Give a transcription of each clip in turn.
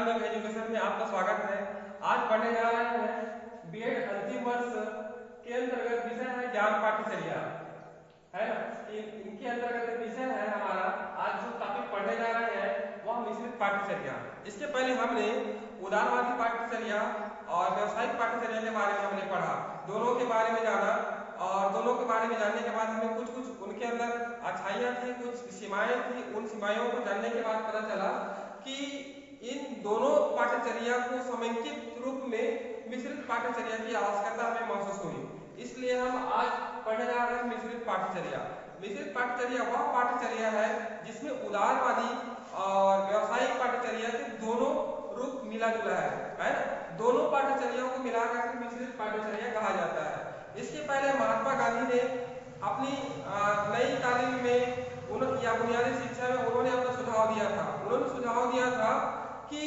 New education में आपका स्वागत है। आज पढ़ने जा रहे हैं बीएड अंतिम वर्ष के अंतर्गत विषय है ज्ञान पाठ्यचर्या, है ना। इनके अंतर्गत विषय है हमारा। आज जो टॉपिक पढ़ने जा रहे हैं वह मिश्रित पाठ्यचर्या। इसके पहले हमने उदारवादी पाठ्यचर्या और व्यावसायिक पाठ्यचर्या के बारे में हमने पढ़ा, दोनों के बारे में जाना, और दोनों के बारे में जानने के बाद हमें कुछ कुछ उनके अंदर अच्छाइयाँ थी, कुछ सीमाएं थी। उन सीमाओं को जानने के बाद पता चला कि इन दोनों पाठ्यचर्या को समेकित रूप में मिश्रित पाठ्यचर्या की आवश्यकता हमें महसूस हुई। इसलिए हम आज पढ़ने जा रहे हैं मिश्रित पाठ्यचर्या। मिश्रित पाठ्यचर्या वह पाठ्यचर्या है जिसमें उदारवादी और व्यावसायिक पाठ्यचर्या के दोनों रूप मिला जुला है ना। दोनों पाठ्यचर्याओं को मिलाकर मिश्रित पाठ्यचर्या कहा जाता है। इसके पहले महात्मा गांधी ने अपनी नई तालीम में या बुनियादी शिक्षा में उन्होंने अपना सुझाव दिया था। उन्होंने सुझाव दिया था कि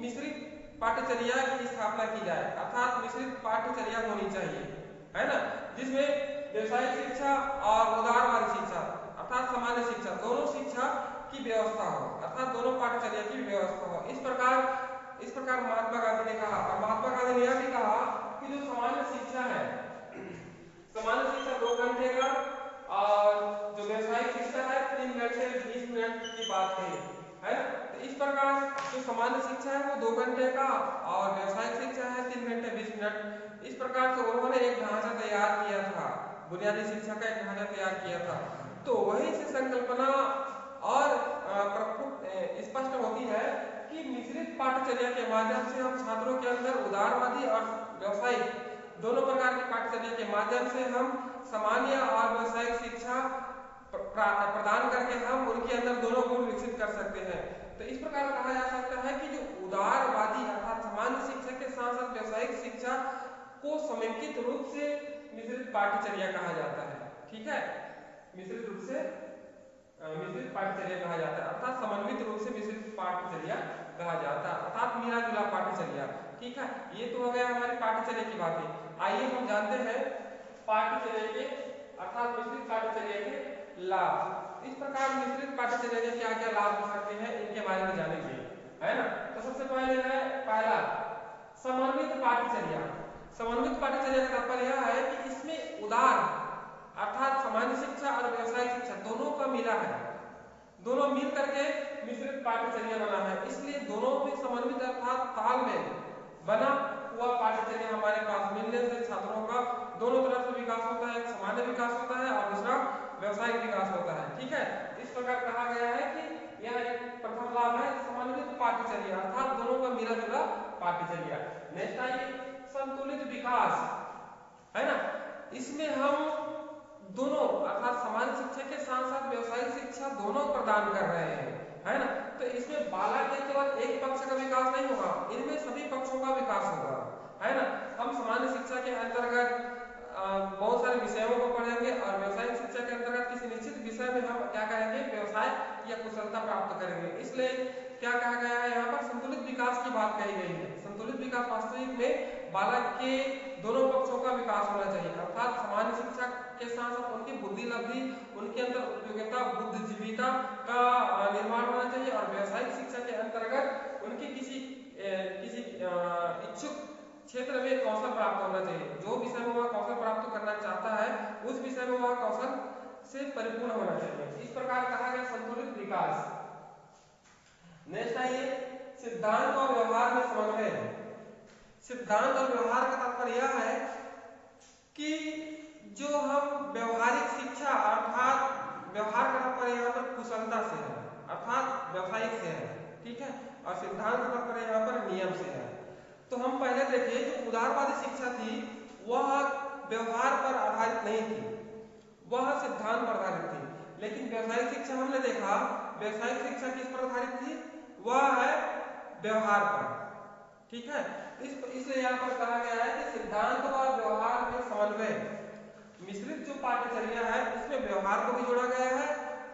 मिश्रित पाठ्यचर्या की स्थापना की जाए, अर्थात मिश्रित पाठ्यचर्या होनी चाहिए, है ना, जिसमें व्यावसायिक शिक्षा और उदारवादी शिक्षा अर्थात सामान्य शिक्षा, दोनों शिक्षा की व्यवस्था हो, अर्थात दोनों पाठ्यचर्या की व्यवस्था हो। इस प्रकार महात्मा गांधी ने कहा। और महात्मा गांधी ने यह भी कहा कि जो सामान्य शिक्षा है, सामान्य शिक्षा 2 घंटे का, और जो व्यावसायिक शिक्षा है 3 घंटे 20 मिनट की बात है ना। तो इस प्रकार जो सामान्य शिक्षा है वो 2 घंटे का और व्यावसायिक शिक्षा है 3 घंटे 20 मिनट। इस प्रकार से उन्होंने एक ढांचा तैयार किया था, बुनियादी शिक्षा का एक ढांचा तैयार किया था। तो वही से संकल्पना और स्पष्ट होती है कि मिश्रित पाठ्यचर्या के माध्यम से हम छात्रों के अंदर उदारवादी और व्यावसायिक दोनों प्रकार की पाठ्यचर्या के माध्यम से हम सामान्य और व्यावसायिक शिक्षा प्रदान करके हम उनके अंदर दोनों गुण विकसित कर सकते हैं। तो इस प्रकार कहा जा सकता है कि जो उदारवादी अर्थात सामान्य शिक्षा के साथ साथ व्यावसायिक शिक्षा को समेकित रूप से मिश्रित पाठ्यचर्या कहा जाता है। ठीक है, मिश्रित रूप से मिश्रित पाठ्यचर्या कहा जाता है, अर्थात समन्वित रूप से मिश्रित पाठ्यचर्या कहा जाता है, अर्थात मिला जुला पाठ्यचर्या। ठीक है, ये तो हो गया हमारी पाठ्यचर्या की बातें। आइए हम जानते हैं पाठ्यचर्या के अर्थात मिश्रित पाठ्यचर्या के लाभ। इस प्रकार मिश्रित पाठ्यचर्या के क्या क्या लाभ हो सकते हैं इनके बारे में जानेंगे, है ना। तो सबसे पहले है पहला समन्वित पाठ्यचर्या। समन्वित पाठ्यचर्या का तात्पर्य यह है कि इसमें उदार अर्थात सामान्य शिक्षा और व्यावसायिक शिक्षा दोनों का मिला है, दोनों मिल करके मिश्रित पाठ्यचर्या बना है। इसलिए दोनों में समन्वित अर्थात तालमेल बना हुआ पाठ्यचर्या हमारे पास मिलने से छात्रों का दोनों तरफ से विकास होता है, एक सामान्य विकास होता है और दूसरा व्यावसायिक विकास होता है। ठीक है, इस प्रकार कहा गया है कि यह एक प्रथम लाभ है समन्वित पाठ्यचर्या अर्थात दोनों का मिला जुला पाठ्यचर्या। नेक्स्ट आइए संतुलित विकास, है ना। इसमें हम दोनों अर्थात सामान्य शिक्षा के साथ साथ व्यावसायिक शिक्षा दोनों प्रदान कर रहे हैं, है ना। तो इसमें बालक के केवल एक पक्ष का विकास नहीं होगा, इनमें सभी पक्षों का विकास होगा, है ना। हम सामान्य शिक्षा के अंतर्गत बहुत सारे विषयों को पढ़ेंगे और व्यावसायिक शिक्षा के अंतर्गत किसी निश्चित विषय में हम क्या करेंगे, व्यवसाय या कुशलता प्राप्त करेंगे। इसलिए क्या कहा गया है यहाँ पर, संतुलित विकास की बात कही गई है। संतुलित विकास वास्तविक में बालक के दोनों पक्षों का विकास होना चाहिए, अर्थात सामान्य शिक्षा के साथ साथ उनकी बुद्धि लब्धि, उनके अंदर उपयोगिता बुद्धिजीविता का निर्माण होना चाहिए, और व्यावसायिक शिक्षा के अंतर्गत उनकी किसी इच्छुक क्षेत्र में कौशल प्राप्त होना चाहिए। जो विषय में वह कौशल प्राप्त करना चाहता है उस विषय में वह कौशल से परिपूर्ण होना चाहिए। इस प्रकार कहा गया संतुलित विकास। नेक्स्ट आइए सिद्धांत और व्यवहार में समन्वय। सिद्धांत और व्यवहार का तात्पर्य यह है कि जो हम व्यवहारिक शिक्षा अर्थात व्यवहार का तात्पर्य यहाँ पर कुशलता से है अर्थात व्यावसायिक से है, ठीक है, और सिद्धांत का तात्पर्य यहाँ पर नियम से है। तो हम पहले देखिए जो उदारवादी शिक्षा थी वह व्यवहार पर आधारित नहीं थी, वह सिद्धांत पर आधारित थी। लेकिन व्यावसायिक शिक्षा हमने देखा, व्यावसायिक शिक्षा किस पर आधारित थी, वह है व्यवहार पर। ठीक है, इसलिए यहाँ पर कहा गया है कि सिद्धांत और व्यवहार में समन्वय। मिश्रित जो पाठ्यचर्या है इसमें व्यवहार को भी जोड़ा गया है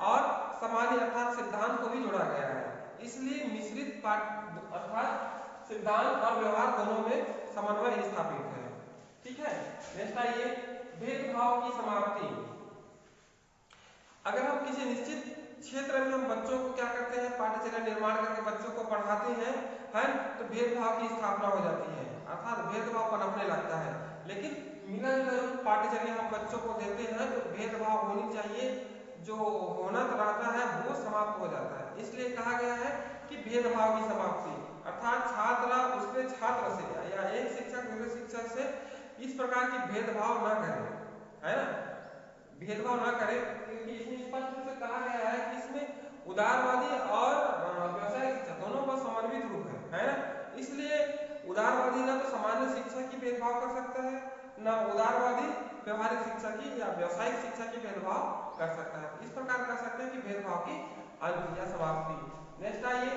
और सामान्य अर्थात सिद्धांत को भी जोड़ा गया है। इसलिए मिश्रित अर्थात सिद्धांत और व्यवहार दोनों में समन्वय स्थापित है। ठीक है, नेक्स्ट आइए भेदभाव की समाप्ति। अगर हम किसी निश्चित क्षेत्र में हम बच्चों को क्या करते हैं, पाठ्यचर्या निर्माण करके बच्चों को पढ़ाते हैं है तो भेदभाव की स्थापना हो जाती है, अर्थात भेदभाव पनपने लगता है। लेकिन मिला जुला पाठ्यचर्या हम बच्चों को देते हैं तो भेदभाव होनी चाहिए, जो होना रहता है वो समाप्त हो जाता है। इसलिए कहा गया है कि भेदभाव की समाप्ति, अर्थात छात्र उसके छात्र से या एक शिक्षक दूसरे शिक्षक से इस प्रकार की भेदभाव न करे, है ना, भेदभाव न करे, क्योंकि इसमें स्पष्ट रूप से कहा गया है कि इसमें उदारवादी और व्यवसायिक शिक्षा दोनों का समन्वित रूप है ना। इसलिए उदारवादी ना तो सामान्य शिक्षा की भेदभाव कर सकता है, ना उदारवादी व्यवहारिक शिक्षा की या व्यवसायिक शिक्षा की भेदभाव कर सकता है। इस प्रकार कर सकते हैं कि भेदभाव की अंत या समाप्ति। नेक्स्ट आइए,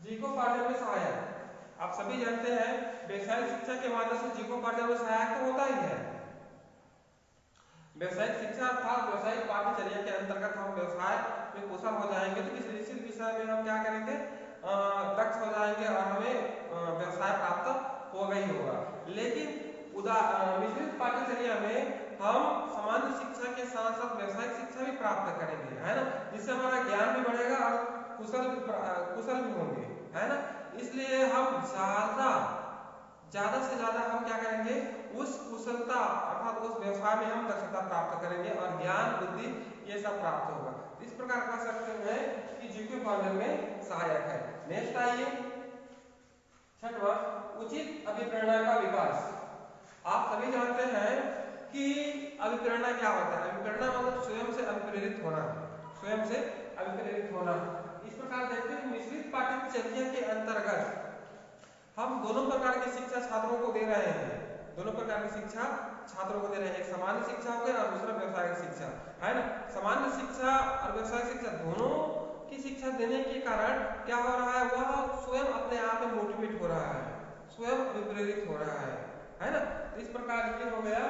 जीविकोपार्जन में सहायक। आप सभी जानते हैं व्यवसायिक शिक्षा के माध्यम से जीविकोपार्जन में सहायक तो होता ही है। व्यवसायिक शिक्षा अर्थात व्यवसायिक पाठ्यचर्या के अंतर्गत हम व्यवसाय में कुशल हो जाएंगे तो किसी निश्चित विषय में हम क्या करेंगे, दक्ष हो जाएंगे और हमें व्यवसाय प्राप्त होगा ही होगा। लेकिन मिश्रित पाठ्यचर्या में हम सामान्य शिक्षा के साथ साथ व्यवसायिक शिक्षा भी प्राप्त करेंगे, है ना, जिससे हमारा ज्ञान भी बढ़ेगा और कुशल भी होंगे, है ना। इसलिए हम ज्यादा से ज्यादा हम क्या करेंगे, उस कुशलता अर्थात उस व्यवसाय में हम दक्षता प्राप्त करेंगे और ज्ञान बुद्धि ये सब प्राप्त होगा। इस प्रकार कह सकते हैं कि जीविकोपार्जन में सहायक है। नेक्स्ट आइए, छठवां, उचित अभिप्रेरणा का विकास। आप सभी जानते हैं कि अभिप्रेरणा क्या होता है। अभिप्रेरणा मतलब स्वयं से अभिप्रेरित होना, स्वयं से अभिप्रेरित होना। इस प्रकार देखते हैं मिश्रित पाठ्यचर्या के अंतर्गत हम दोनों प्रकार की शिक्षा छात्रों को दे रहे हैं, दोनों प्रकार की शिक्षा छात्रों को दे रहे हैं, एक सामान्य शिक्षा हो गया और दूसरा व्यवसायिक शिक्षा, है ना। सामान्य शिक्षा और व्यवसायिक शिक्षा दोनों की शिक्षा देने के कारण क्या हो रहा है, वह स्वयं अपने आप में मोटिवेट हो रहा है, स्वयं अभिप्रेरित हो रहा है ना। तो इस प्रकार ये हो गया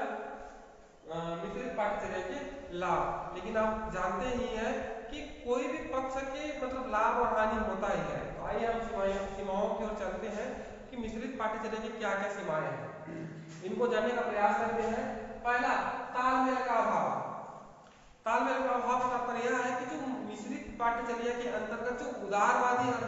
मिश्रित पाठ्यचर्या के लाभ। लेकिन आप जानते ही हैं कि कोई भी पक्ष के मतलब लाभ और हानि होता ही है। तो आइए हम सीमाओं की ओर चलते हैं कि मिश्रित पाठ्यचर्या की क्या क्या सीमाएं हैं, इनको जानने का प्रयास करते हैं। पहला, तालमेल का अभाव। तालमेल का अभाव का तात्पर्य यह है कि जो मिश्रित पाठ्यचर्या के अंतर्गत जो उदारवादी और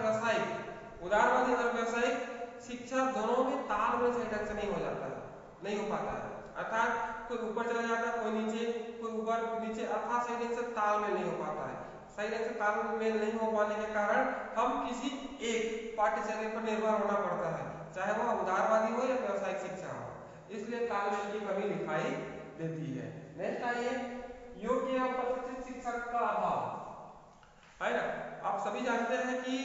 व्यवसायिक शिक्षा दोनों में तालमेल सही ढंग से नहीं हो जाता है, नहीं हो पाता है। अर्थात कोई ऊपर चला जाता है, कोई नीचे, कोई ऊपर कोई नीचे, अर्थात सही ढंग से तालमेल नहीं हो पाता है। सही ढंग से तालमेल नहीं हो पाने के कारण हम किसी एक पाठ्यचर्या पर निर्भर होना पड़ता है, चाहे वह उदारवादी हो या व्यवसायिक शिक्षा हो। इसलिए तालमेल की कमी दिखाई देती है। नेक्स्ट आइए, योग्य और प्रशिक्षित शिक्षक का अभाव, है ना। आप सभी जानते हैं कि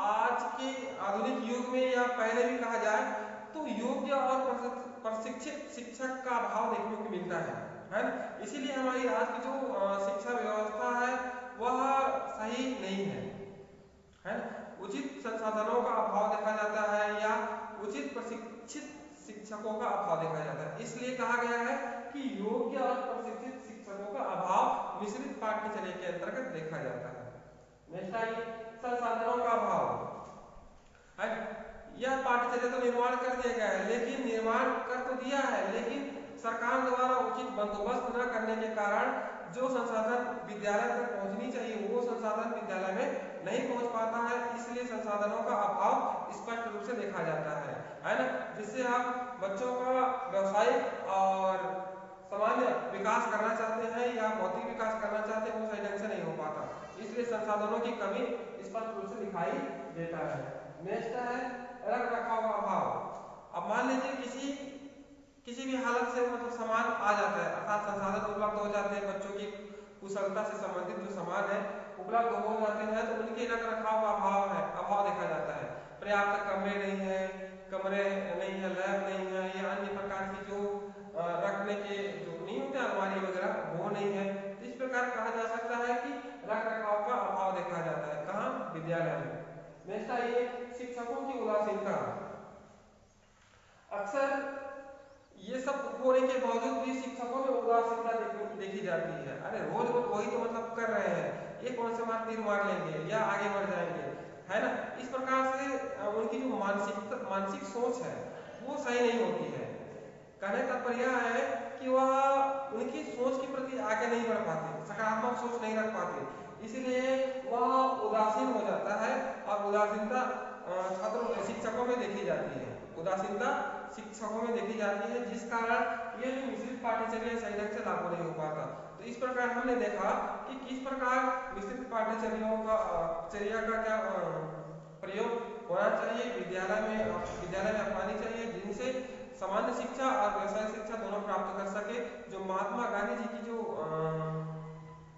आज के आधुनिक युग में या पहले भी कहा जाए तो योग्य और प्रशिक्षित शिक्षक का अभाव देखने को मिलता है ना। इसीलिए हमारी आज की जो शिक्षा व्यवस्था है वह सही नहीं है ना। उचित संसाधनों का अभाव देखा जाता है या उचित प्रशिक्षित शिक्षकों का अभाव देखा जाता है। इसलिए कहा गया है कि योग्य और प्रशिक्षित शिक्षकों का अभाव मिश्रित पाठ्यचर्या के अंतर्गत देखा जाता है। नेक्स्ट आइए, संसाधनों का अभाव, है। यह पाठ्यचर्या तो निर्माण कर दिया गया है, लेकिन निर्माण कर तो दिया है, लेकिन सरकार द्वारा उचित बंदोबस्त न करने के कारण जो संसाधन विद्यालय तक पहुंचनी चाहिए वो संसाधन विद्यालय में नहीं पहुंच पाता है। इसलिए संसाधनों का अभाव स्पष्ट रूप से देखा जाता है ना। जिससे हम बच्चों का व्यवसायिक और सामान्य विकास करना चाहते हैं या भौतिक विकास करना चाहते हैं वो सही ढंग से नहीं हो पाता, इसलिए संसाधनों की कमी स्पष्ट रूप से दिखाई देता है। नेक्स्ट है रख रखाव का अभाव। अब मान लीजिए किसी भी हालत से मतलब सामान आ जाता है, अर्थात संसाधन उपलब्ध हो जाते हैं, बच्चों की कुशलता से संबंधित जो सामान है उपलब्ध हो जाते हैं, तो उनके रख रखाव का अभाव देखा जाता है। पर्याप्त कमरे नहीं है, लैब नहीं है या अन्य प्रकार की जो रखने के जो नहीं होते अलमारी वगैरह वो नहीं है। तो इस प्रकार कहा जा सकता है कि रख रखाव का अभाव देखा जाता है, कहाँ, विद्यालय में। नेक्स्ट आइए, शिक्षकों की उदासीनता। अक्सर ये सब होने के बावजूद भी शिक्षकों में उदासीनता देखी जाती है। अरे रोज वही तो मतलब कर रहे हैं, ये कौन से मार तीर मार लेंगे या आगे बढ़ जाएंगे, है ना। इस प्रकार से उनकी जो मानसिक सोच है वो सही नहीं होती है। कहने का तात्पर्य है कि वह उनकी सोच के प्रति आगे नहीं बढ़ पाते, सकारात्मक सोच नहीं रख पाते, इसलिए वह उदासीन हो जाता है और उदासीनता शिक्षकों में देखी जाती है, उदासीनता शिक्षकों में देखी जाती है, जिस कारण ये जो मिश्रित पाठ्यचर्या सही ढंग से लागू नहीं हो पाता। तो इस प्रकार हमने देखा कि किस प्रकार मिश्रित चर्या का क्या प्रयोग होना चाहिए, विद्यालय में अपनानी चाहिए, जिनसे सामान्य शिक्षा और व्यवसायिक शिक्षा दोनों प्राप्त कर सके। जो महात्मा गांधी जी की जो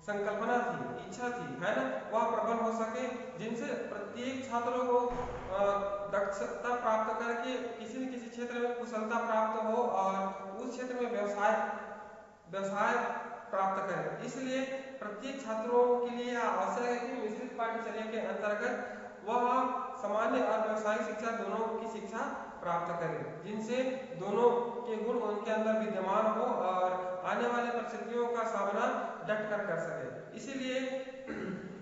संकल्पना थी, इच्छा थी, है ना, वह प्रबल हो सके, जिनसे प्रत्येक छात्रों को दक्षता प्राप्त करके किसी न किसी क्षेत्र में कुशलता प्राप्त हो और उस क्षेत्र में व्यवसाय प्राप्त करें। इसलिए प्रत्येक छात्रों के लिए आवश्यक है कि मिश्रित पाठ्यचर्या के अंतर्गत वह सामान्य और व्यवसायिक शिक्षा दोनों की शिक्षा प्राप्त करें, जिनसे दोनों के गुण उनके अंदर विद्यमान हो और आने वाले परिस्थितियों का सामना डट कर सके। इसीलिए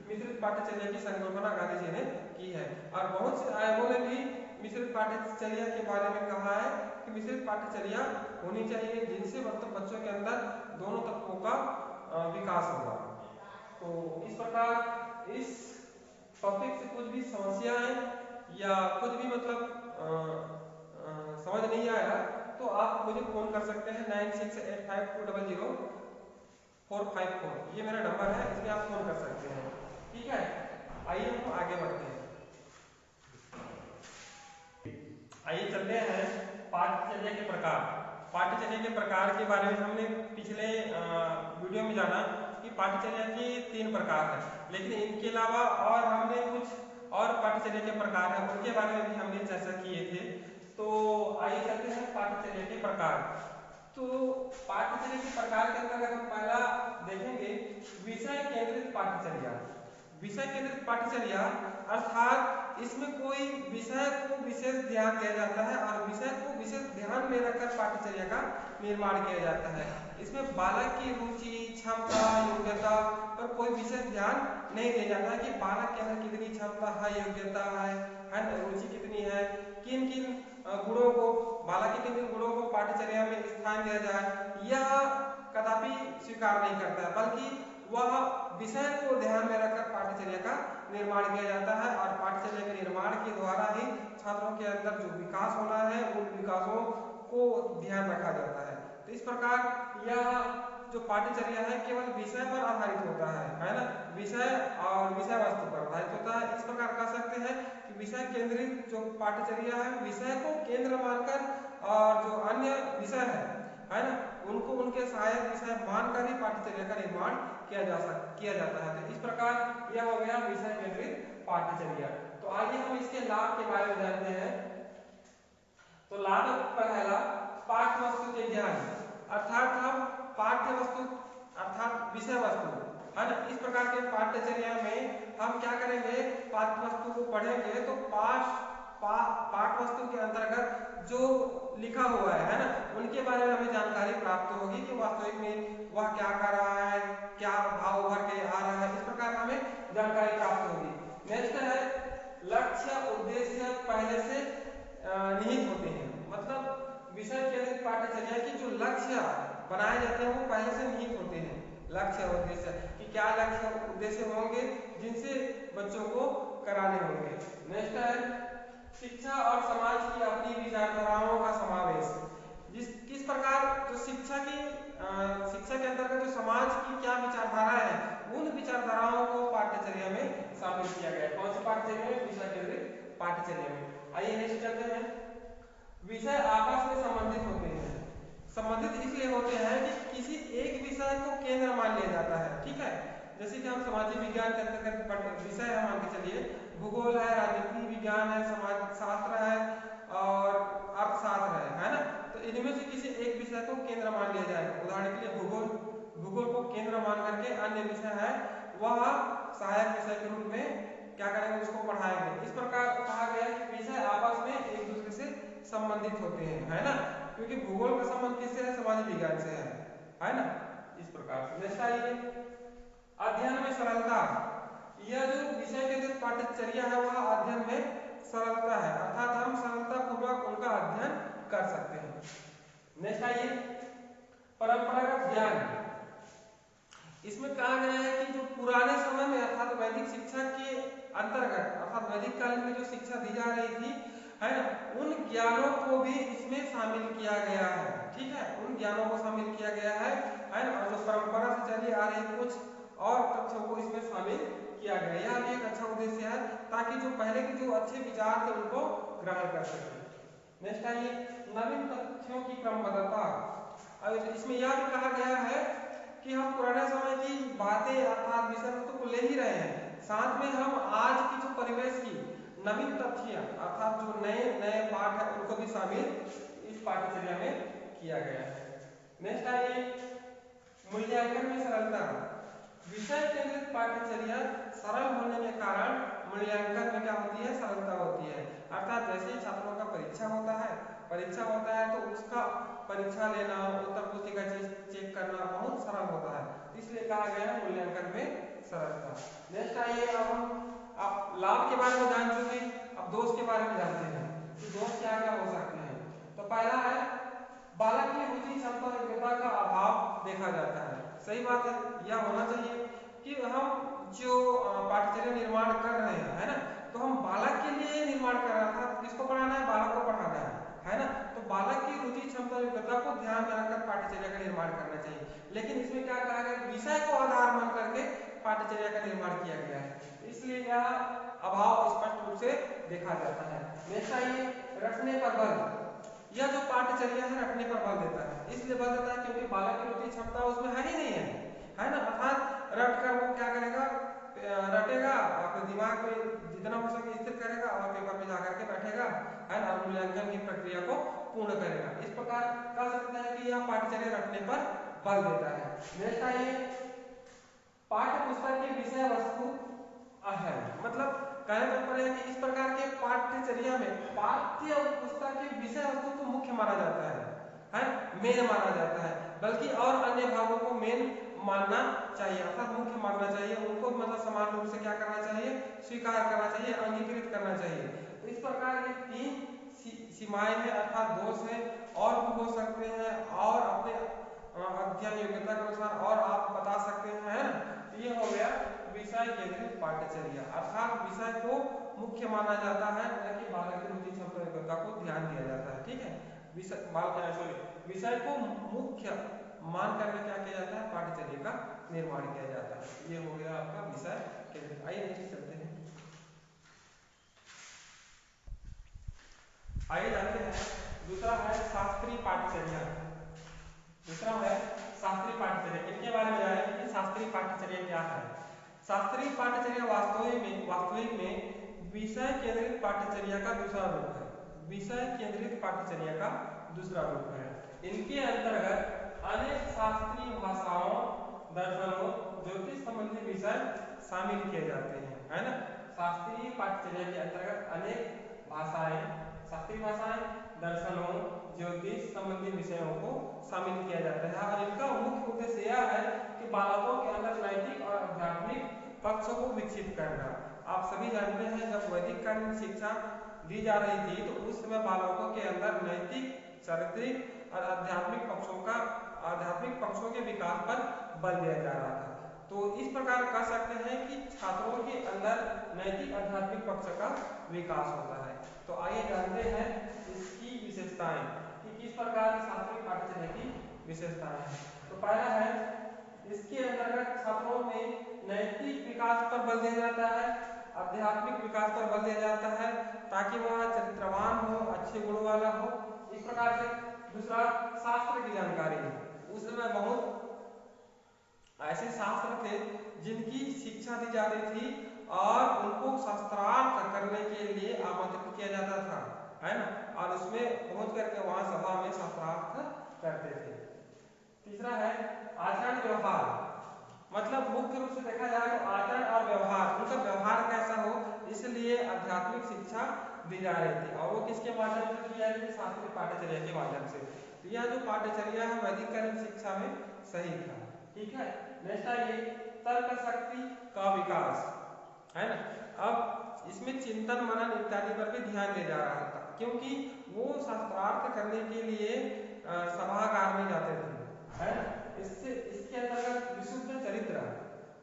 मिश्रित पाठ्यचर्या की संकल्पना गांधी जी ने की है और बहुत से आयोगों ने भी मिश्रित पाठ्यचर्या के बारे में कहा है कि मिश्रित पाठ्यचर्या होनी चाहिए, जिनसे बच्चों के अंदर दोनों तत्वों का विकास होगा। तो इस प्रकार इस टॉपिक से कुछ भी समस्याएं या कुछ भी समझ नहीं आया तो आप मुझे फोन कर सकते हैं 9685200454, ये मेरा नंबर है, इसमें आप फोन कर सकते हैं। ठीक है, आइए हम आगे बढ़ते हैं। आइए चलते हैं पाठ्यचर्या के प्रकार। पाठ्यचर्या के प्रकार के बारे में हमने पिछले वीडियो में जाना कि पाठ्यचर्या के 3 प्रकार हैं, लेकिन इनके अलावा और हमने कुछ और पाठ्यचर्या के प्रकार हैं, उनके बारे में भी हमने चर्चा किए थे। तो आइए चलते हैं पाठ्यचर्या के प्रकार। तो पाठ्यचर्या के प्रकार के अंतर्गत हम पहला देखेंगे विषय केंद्रित पाठ्यचर्या। विषय केंद्रित पाठ्यचर्या अर्थात इसमें कोई विषय को विशेष ध्यान दिया जाता है और विषय को विशेष ध्यान में रखकर पाठ्यचर्या का निर्माण किया जाता है। इसमें बालक की रुचि, क्षमता, योग्यता पर कोई विशेष ध्यान नहीं दिया जाता है कि बालक के अंदर कितनी क्षमता है, योग्यता है, रुचि कितनी है, किन किन गुणों को, बालक के किन गुणों को पाठ्यचर्या में स्थान दिया जाए, यह कदापि स्वीकार नहीं करता है, बल्कि वह विषय को ध्यान में रखकर पाठ्यचर्या का निर्माण किया जाता है और पाठ्यचर्या के निर्माण के द्वारा ही छात्रों के अंदर जो विकास होना है उन विकासों को ध्यान रखा जाता है। तो इस प्रकार यह जो पाठ्यचर्या है केवल विषय पर आधारित होता है ना, विषय और विषय वस्तु पर आधारित होता है। इस प्रकार कह सकते हैं कि विषय केंद्रित जो पाठ्यचर्या है, विषय को केंद्र मानकर और जो अन्य विषय है ना, उनको उनके सहायक विषय मानकर ही पाठ्यचर्या का निर्माण किया जाता है। तो इस प्रकार यह हो गया विषय केंद्रित पाठ्यचर्या। तो आइए हम इसके लाभ के बारे में जानते हैं। तो लाभ पहला, पाठ्य वस्तु के ज्ञान, अर्थात हम पाठ्य वस्तु अर्थात विषय वस्तु है ना, इस प्रकार के पाठ्यचर्या में हम क्या करेंगे, पाठ्य वस्तु को पढ़ेंगे तो पाठ वस्तु के अंतर्गत जो लिखा हुआ है ना, उनके बारे में हमें जानकारी प्राप्त होगी कि वास्तविक में वह क्या कर रहा है, क्या भाव उभर के आ रहा है, इस प्रकार हमें जानकारी प्राप्त होगी। नेक्स्ट है लक्ष्य उद्देश्य पहले से निहित होते हैं, मतलब विषय केंद्रित पाठ्यचर्या की जो लक्ष्य बनाए जाते हैं वो पहले से निहित होते हैं। लक्ष्य और उद्देश्य कि क्या लक्ष्य उद्देश्य होंगे जिनसे बच्चों को कराने होंगे। नेक्स्ट है शिक्षा और समाज की अपनी विचारधाराओं का समावेश, किस प्रकार जो शिक्षा के अंतर्गत जो समाज की क्या विचारधारा है उन विचारधाराओं को पाठ्यचर्या में शामिल किया गया है। कौन सी पाठ्यचर्या में, विषय केंद्रित पाठ्यचर्या में। आइए नेक्स्ट चलते हैं, विषय आपस में संबंधित होते हैं। संबंधित इसलिए होते हैं कि किसी एक विषय को केंद्र मान लिया जाता है। ठीक है, जैसे कि हम सामाजिक विज्ञान के अंतर्गत विषय है, मान के चलिए भूगोल है, राजनीति विज्ञान है, समाज शास्त्र है और अर्थशास्त्र है ना, तो इनमें से किसी एक विषय को केंद्र मान लिया जाएगा। उदाहरण के लिए भूगोल को केंद्र मान करके अन्य विषय है वह सहायक विषय के रूप में क्या करेंगे, उसको पढ़ाएंगे। इस प्रकार कहा गया कि विषय आपस में एक दूसरे से संबंधित होते हैं, है ना, क्योंकि भूगोल का संबंध किससे है, सामाजिक विज्ञान से है ना। इस प्रकार से नेक्स्ट आइए, अध्ययन में सरलता, यह जो विषय केंद्रित पाठ्यचर्या है वह अध्ययन में सरलता है, अर्थात हम सरलता पूर्वक उनका अध्ययन कर सकते हैं। नेक्स्ट आइए, परंपरागत ज्ञान, इसमें कहा गया है कि जो पुराने समय में अर्थात वैदिक शिक्षा के अंतर्गत अर्थात वैदिक काल में जो शिक्षा दी जा रही थी, है ना, उन ज्ञानों को भी इसमें शामिल किया गया है। ठीक है, उन ज्ञानों को शामिल किया गया है ना, और जो परंपरा से चली आ रही कुछ और तथ्यों को इसमें शामिल किया गया। यह भी एक अच्छा उद्देश्य है ताकि जो पहले के जो अच्छे विचार थे उनको ग्रहण कर सके। नेक्स्ट आइए, नवीन तथ्यों की क्रमबद्धता। अब इसमें यह भी कहा गया है कि हम पुराने समय की बातें अर्थात विषय वस्तु को ले ही रहे हैं, साथ में हम आज की जो परिवेश की नवीन तथ्य अर्थात जो नए नए पाठ है उनको भी शामिल इस पाठ्यचर्या में किया गया है। नेक्स्ट आइए, मूल्यांकन में सरलता। विषय केंद्रित पाठ्यचर्या सरल होने के कारण मूल्यांकन में क्या होती है, सरलता होती है। अर्थात जैसे ही छात्रों का परीक्षा होता है तो उसका परीक्षा लेना, उत्तर पुस्तिका चेक करना बहुत सरल होता है, इसलिए कहा गया है मूल्यांकन में सरलता। नेक्स्ट आइए, अब हम आप लाभ के बारे में जान चुके, अब दोष के बारे में जानते हैं कि दोष क्या क्या हो सकते हैं। तो पहला है बालक की रुचि क्षमता योग्यता का अभाव देखा जाता है। सही बात है, यह होना चाहिए कि हम जो पाठ्यचर्या निर्माण कर रहे हैं, है ना, तो हम बालक के लिए निर्माण कर रहे हैं, किसको पढ़ाना है, बालक को पढ़ाना है ना, तो बालक की रुचि क्षमता योग्यता को ध्यान में रखकर पाठ्यचर्या का निर्माण करना चाहिए। लेकिन इसमें क्या कहा गया, विषय को आधार मान करके पाठ्यचर्या का निर्माण किया गया है, इसलिए यह अभाव स्पष्ट रूप से देखा जाता है। नेक्स्ट आइए, रटने पर बल। यह जो पाठ्यचर्या है रटने पर बल देता है, इसलिए बल देता है क्योंकि बालक की रुचि क्षमता उसमें है ही नहीं है ना, अर्थात रट कर वो क्या करेगा, रटेगा, अपने दिमाग में जितना हो सके स्थिर करेगा और पेपर में जाकर के बैठेगा, है ना, मूल्यांकन की प्रक्रिया को पूर्ण करेगा। इस प्रकार कह सकते हैं कि यह पाठ्यचर्या रटने पर बल देता है। नेक्स्ट आइए, पाठ्य पुस्तक की विषय वस्तु अहम, मतलब कहने तात्पर्य है कि इस प्रकार के पाठ्यचर्या में पाठ्य पुस्तक के विषय वस्तु को मुख्य माना जाता है, मेन माना जाता है, बल्कि और अन्य भागों को मेन मानना चाहिए अर्थात मुख्य मानना चाहिए, उनको मतलब समान रूप से क्या करना चाहिए, स्वीकार करना चाहिए, अंगीकृत करना चाहिए। तो इस प्रकार ये तीन सीमाएं हैं अर्थात दोष है, और भी हो सकते हैं और अपने अध्ययन योग्यता के अनुसार और आप बता सकते हैं, है ना। ये हो गया विषय केंद्रित पाठ्यचर्या, अर्थात विषय को मुख्य माना जाता है, न कि बालक की रुचि क्षमता योग्यता को ध्यान दिया जाता है। ठीक है, विषय को मुख्य मान करके क्या किया जाता है, पाठ्यचर्या का निर्माण किया जाता है। ये हो गया आपका विषय केंद्रित। आइए नेक्स्ट चलते हैं, आइए जानते हैं दूसरा है शास्त्रीय पाठ्यचर्या। दूसरा है शास्त्रीय पाठ्यचर्या, इनके बारे में जानें कि शास्त्रीय पाठ्यचर्या क्या है। शास्त्रीय पाठ्यचर्या वास्तविक में विषय केंद्रित पाठ्यचर्या का दूसरा रूप है। विषय केंद्रित पाठ्यचर्या का दूसरा रूप है। इनके अंतर्गत अनेक शास्त्रीय भाषाओं, दर्शनों, ज्योतिष संबंधी विषय शामिल किए जाते हैं, है ना। शास्त्रीय पाठ्यचर्या के अंतर्गत अनेक भाषाएं, शास्त्रीय भाषाएं, दर्शनों, ज्योतिष संबंधी विषयों को शामिल किया जाता है, और इनका मुख्य उद्देश्य यह है कि बालकों के अंदर नैतिक और आध्यात्मिक पक्षों को विकसित करना। आप सभी जानते हैं जब वैदिक कालीन शिक्षा दी जा रही थी तो उस समय बालकों के अंदर नैतिक, चारित्रिक और आध्यात्मिक पक्षों के विकास पर बल दिया जा रहा था। तो इस प्रकार कह सकते हैं कि छात्रों के अंदर नैतिक आध्यात्मिक पक्ष का विकास होता है। तो आइए जानते हैं इसकी विशेषताएं कि किस प्रकार शास्त्रीय पाठ्यचर्या की विशेषताएं हैं। तो पहला है, इसके अंतर्गत छात्रों में नैतिक विकास पर बल दिया जाता है, आध्यात्मिक विकास पर बल दिया जाता है ताकि वह चरित्रवान हो, अच्छे गुण वाला हो, इस प्रकार से। दूसरा, शास्त्र की जानकारी। उस समय बहुत ऐसे शास्त्र थे जिनकी शिक्षा दी जाती थी और उनको शास्त्रार्थ करने के लिए आमंत्रित किया जाता था, है ना, और उसमें पहुंच करके वहां सभा में शास्त्रार्थ करते थे। तीसरा है आचरण व्यवहार, मतलब मुख्य रूप से देखा जाए तो आचरण और व्यवहार, उनका व्यवहार कैसा हो, इसलिए आध्यात्मिक शिक्षा दी जा रही थी, और वो किसके माध्यम से दी जा रही थी, शास्त्रीय पाठ्यचर्या के माध्यम से। यह जो पाठ्यचर्या है वैदिक कालीन शिक्षा में सही था। ठीक है, नेक्स्ट आइए, तर्क शक्ति का विकास, है ना। अब इसमें चिंतन, मनन इत्यादि पर भी ध्यान दिया जा रहा था, क्योंकि वो शास्त्रार्थ करने के लिए सभागार में जाते थे, है ना। इसके अंतर्गत विशुद्ध चरित्र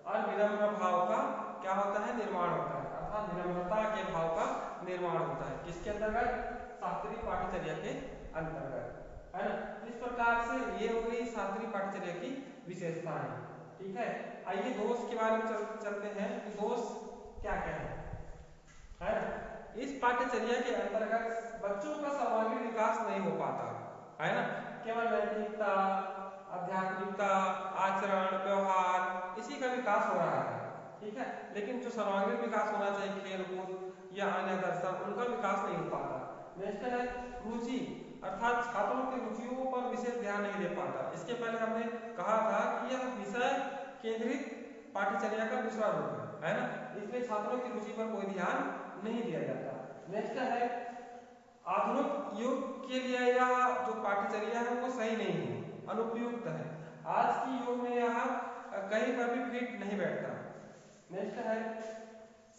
और विनम्र भाव का क्या होता है, निर्माण होता है, अर्थात विनम्रता के भाव का निर्माण होता है। किसके अंतर्गत? शास्त्रीय पाठचर्या के अंतर्गत, है ना। इस प्रकार से ये हो गई शास्त्रीय पाठचर्या की विशेषताएं। ठीक है, आइए दोष के बारे में चलते हैं कि दोष क्या क्या है ना। इस पाठ्यचर्या के अंतर्गत बच्चों का सर्वांगीण विकास नहीं हो पाता, है ना। केवल नैतिकता, आध्यात्मिकता, आचरण, व्यवहार इसी का विकास हो रहा है। ठीक है, लेकिन जो सर्वांगीण विकास होना चाहिए, खेल कूद या अन्य दर्शन, उनका विकास नहीं हो पाता। नेक्स्ट है रुचि, अर्थात छात्रों की रुचियों पर विशेष ध्यान नहीं दे पाता। इसके पहले हमने कहा था कि यह विषय केंद्रित पाठ्यचर्या का दूसरा रूप है ना। इसमें छात्रों की रुचि पर कोई ध्यान नहीं दिया जाता। नेक्स्ट है आधुनिक युग के लिए यह जो पाठ्यचर्या है वो सही नहीं है, अनुपयुक्त है। आज की युग में यह कहीं पर भी फिट नहीं बैठता। नेक्स्ट है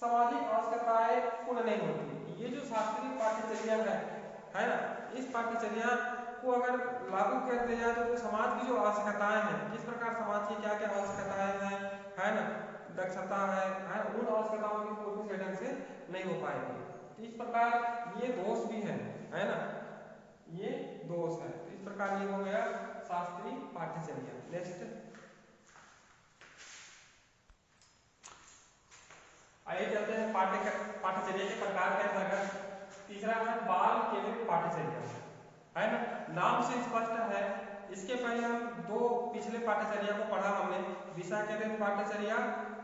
सामाजिक आवश्यकताएं पूर्ण नहीं होती। ये जो शास्त्रीय पाठ्यचर्या है ना, इस पाठ्यचर्या को अगर लागू कर दिया जाए तो समाज की जो आवश्यकताएं हैं, किस प्रकार समाज की क्या क्या आवश्यकताएं हैं, है ना, दक्षता है, उन आवश्यकताओं की पूर्ति सही ढंग से नहीं हो पाएगी। तो इस प्रकार ये दोष भी है ना, ये दोष है। तो इस प्रकार ये हो गया शास्त्रीय पाठ्यचर्या। नेक्स्ट आइए चलते हैं पाठ्यचर्या के प्रकार के अंतर्गत तीसरा है बाल केंद्रित पाठ्यचर्या, है ना। नाम से स्पष्ट है। इसके पहले हम दो पिछले पाठ्यचर्या को पढ़ा हमने, विषय केंद्रित पाठ्यचर्या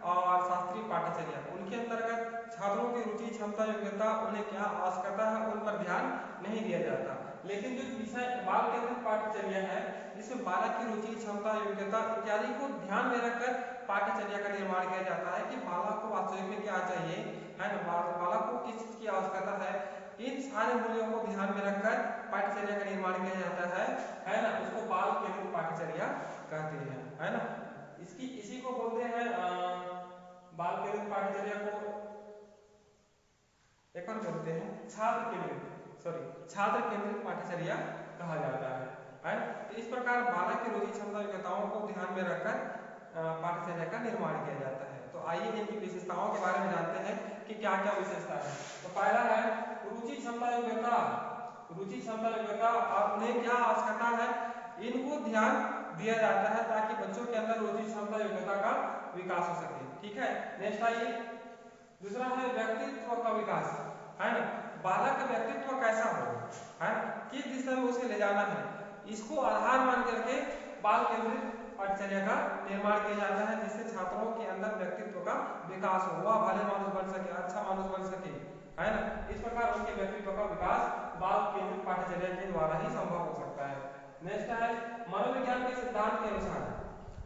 और शास्त्रीय पाठ्यचर्या। उनके अंतर्गत छात्रों की रुचि, क्षमता, योग्यता, उन्हें क्या आवश्यकता है उन पर ध्यान नहीं दिया जाता। लेकिन जो विषय बाल केंद्रित पाठ्यचर्या है, जिसमें बालक की रुचि, क्षमता, योग्यता इत्यादि को ध्यान में रखकर पाठ्यचर्या का निर्माण किया जाता है कि बालक को वास्तविक में क्या चाहिए, है ना, बालक को किस चीज की आवश्यकता है, इन सारे मूल्यों को ध्यान में रखकर पाठ्यचर्या का निर्माण किया जाता है ना। उसको बाल केंद्रित पाठ्यचर्या कहते हैं, है ना। इसी को बोलते हैं बाल केंद्रित पाठ्यचर्या को एक और बोलते हैं छात्र केंद्रित पाठ्यचर्या कहा जाता है ना। तो इस प्रकार बालक की रुचि, क्षमता, योग्यताओं को ध्यान में रखकर पाठ्यचर्या का निर्माण किया जाता है। तो आइए इनकी विशेषताओं के बारे में जानते हैं कि क्या क्या विशेषता है। तो पहला है रुचि, क्षमता, योग्यता। रुचि, क्षमता, योग्यता और उन्हें क्या आवश्यकता है, इनको ध्यान दिया जाता है ताकि बच्चों के अंदर रुचि, क्षमता, योग्यता का विकास हो सके। ठीक है, नेक्स्ट आइए दूसरा है व्यक्तित्व का विकास, है ना। बालक का व्यक्तित्व कैसा हो, है ना, किस दिशा में उसे ले जाना है, इसको आधार मान करके बाल केंद्रित पाठ्यचर्या का निर्माण किया जाता है, जिससे छात्रों के अंदर व्यक्तित्व का विकास हो, वह भले मानुष बन सके, अच्छा मानुष बन सके, है ना। इस प्रकार उनके व्यक्तित्व का विकास बाल केंद्रित पाठ्यचर्या के द्वारा ही संभव हो सकता है। नेक्स्ट है मनोविज्ञान के सिद्धांत के अनुसार।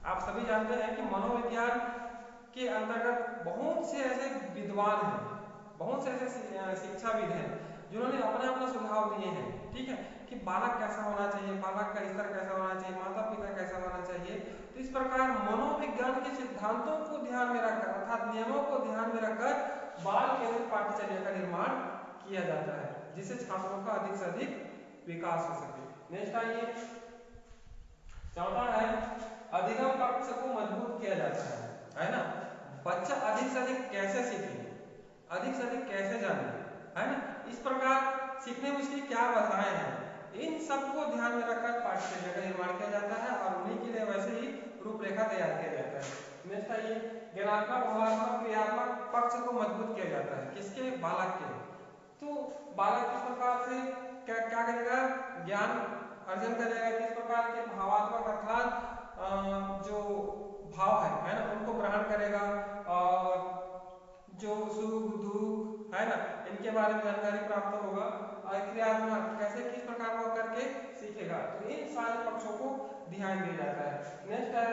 आप सभी जानते हैं कि मनोविज्ञान के अंतर्गत बहुत से ऐसे विद्वान हैं, बहुत से ऐसे शिक्षाविद हैं जिन्होंने अपना अपना सुझाव दिए हैं। ठीक है, कि बालक कैसा होना चाहिए, बालक का स्तर कैसा होना चाहिए, माता पिता कैसा होना चाहिए। तो इस प्रकार मनोविज्ञान के सिद्धांतों को ध्यान में रखकर अर्थात नियमों को ध्यान में रखकर बाल केंद्रित पाठ्यचर्या का निर्माण किया जाता है, जिससे छात्रों का अधिक से अधिक विकास हो सके। नेक्स्ट आइए चौथा है अधिगम पक्ष को मजबूत किया जाता है ना। बच्चा अधिक से अधिक कैसे सीखे, अधिक से अधिक कैसे जाने, है ना, इस प्रकार सीखने में उसकी क्या बाधाएं हैं, इन सबको ध्यान में रखकर पाठ्यचर्या का निर्माण किया जाता है और उन्हीं के लिए वैसे ही रूपरेखा तैयार किया जाता है। नेक्स्ट आइए ज्ञानात्मक, भावनात्मक, क्रियात्मक पक्ष को मजबूत किया जाता है, किसके, बालक के। तो बालक किस प्रकार से क्या क्या करेगा, ज्ञान अर्जन करेगा, किस प्रकार के भावात्मक अर्थात जो भाव है ना, उनको ग्रहण करेगा और जो सुख दुख है ना, इनके बारे में जानकारी प्राप्त होगा और क्रियात्मक कैसे किस प्रकार वो करके सीखेगा। तो इन सारे पक्षों को ध्यान दिया जाता है। नेक्स्ट है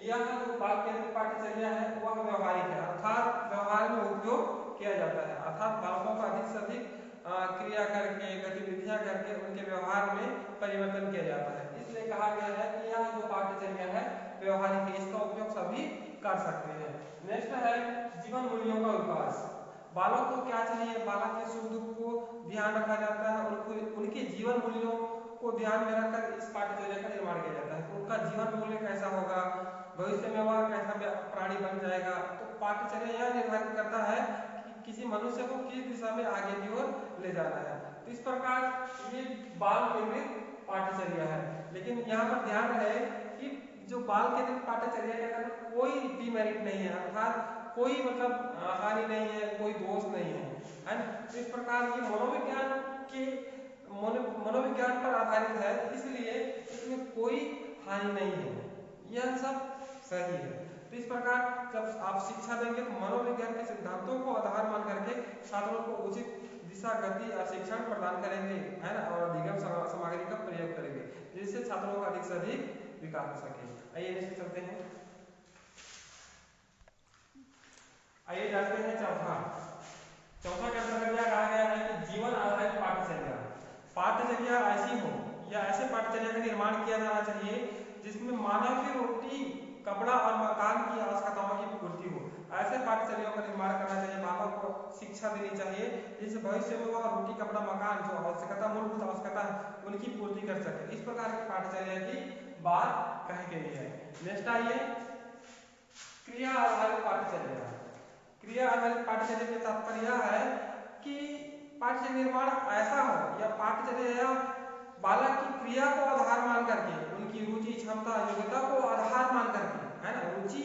यह जो बाल केंद्रित पाठ्यचर्या है वह व्यवहारिक है, अर्थात व्यवहार में उपयोग किया जाता है, अर्थात बालकों का अधिक से अधिक क्रिया करके, गतिविधियां करके उनके व्यवहार में परिवर्तन किया जाता है। इसलिए कहा गया है कि यह जो पाठ्यचर्या है व्यवहारिक है, इसका उपयोग सभी कर सकते हैं। नेक्स्ट है जीवन मूल्यों का विकास। बालक को क्या चाहिए, बालक के सुख दुख को ध्यान रखा जाता है, उनके जीवन मूल्यों को ध्यान में रखकर इस पाठ्यचर्या का निर्माण किया जाता है। उनका जीवन मूल्य कैसा होगा, भविष्य में वह कैसा प्राणी बन जाएगा। तो पाठ्यचर्या यह निर्धारित करता है कि किसी मनुष्य को किस दिशा में आगे की ओर ले जाना है। तो इस प्रकार ये बाल केंद्रित पाठ्यचर्या है। लेकिन यहाँ पर ध्यान रहे कि जो बाल केंद्रित पाठ्यचर्या के अंदर कोई डिमेरिट नहीं है, अर्थात कोई मतलब हानि नहीं है, कोई दोष नहीं है ना। तो इस प्रकार ये मनोविज्ञान पर आधारित है, इसलिए इसमें कोई हानि नहीं है, यह सब सही है। तो इस प्रकार जब आप शिक्षा देंगे तो मनोविज्ञान के सिद्धांतों को आधार मान करके छात्रों को उचित दिशा, गति और शिक्षण प्रदान करेंगे, है ना, और अधिगम सामग्री का प्रयोग करेंगे, जिससे छात्रों का अधिक से अधिक विकास हो सके। आइए नेक्स्ट चलते हैं। आइए जानते हैं चौथा के अंतर्गत यह कहा गया है कि जीवन आधारित पाठ्यचर्या ऐसी हो या ऐसे पाठ्यचर्या का निर्माण किया जाना चाहिए जिसमें मानव की रोटी, कपड़ा और मकान की आवश्यकताओं की पूर्ति हो। ऐसे पाठ्यचर्याओं का निर्माण करना चाहिए, मानव को शिक्षा देनी चाहिए जिससे भविष्य में वह रोटी, कपड़ा, मकान जो आवश्यकता, मूलभूत आवश्यकता है उनकी पूर्ति कर सके। इस प्रकार की पाठ्यचर्या की बात कही गई है। नेक्स्ट आइए, क्रिया आधारित पाठ्यचर्या। क्रिया आधारित पाठ्यचर्या के तात्पर्य यह है कि पाठ्यचर्या निर्माण ऐसा हो या पाठ्यचर्या बालक की क्रिया को आधार मान करके, उनकी रुचि, क्षमता, योग्यता को आधार मान करके, है ना, रुचि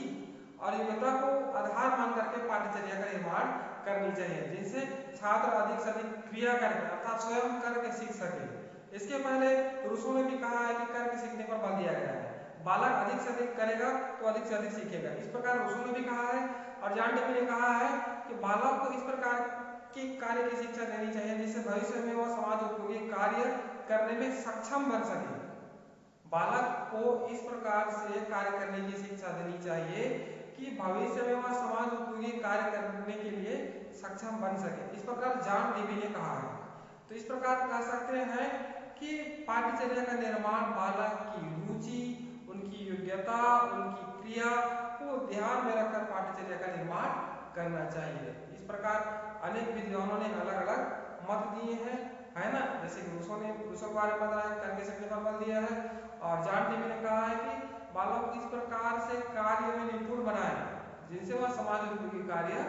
और योग्यता को आधार मान करके पाठ्यचर्या का निर्माण करनी चाहिए, जिनसे छात्र अधिक से अधिक क्रिया करके अर्थात स्वयं करके सीख सके। इसके पहले रूसो ने भी कहा है कि करके सीखने पर बल दिया गया है, बालक अधिक से अधिक करेगा तो अधिक से अधिक सीखेगा। इस प्रकार रूसो ने भी कहा है और जॉन डेवी ने कहा है कि बालक को इस प्रकार के कार्य की शिक्षा देनी चाहिए जिससे भविष्य में वह समाज उपयोगी कार्य करने में सक्षम बन सके। बालक को इस प्रकार से कार्य करने की शिक्षा देनी चाहिए कि भविष्य में वह समाज उपयोगी कार्य करने के लिए सक्षम बन सके। इस प्रकार जॉन डेवी ने कहा है। तो इस प्रकार कह सकते हैं कि पाठ्यचर्या का निर्माण बालक की रुचि, उनकी योग्यता, उनकी क्रिया को ध्यान में रखकर पाठ्यचर्या का निर्माण करना चाहिए। इस प्रकार अनेक विद्वानों ने अलग अलग मत दिए हैं, है ना, जैसे रूसो के बारे में बताया, करके सीखने पर बल दिया है, और जॉन डेवी ने कहा है कि बालक को इस प्रकार से कार्य में निपुण बनाए जिनसे वह समाज उपयोगी कार्य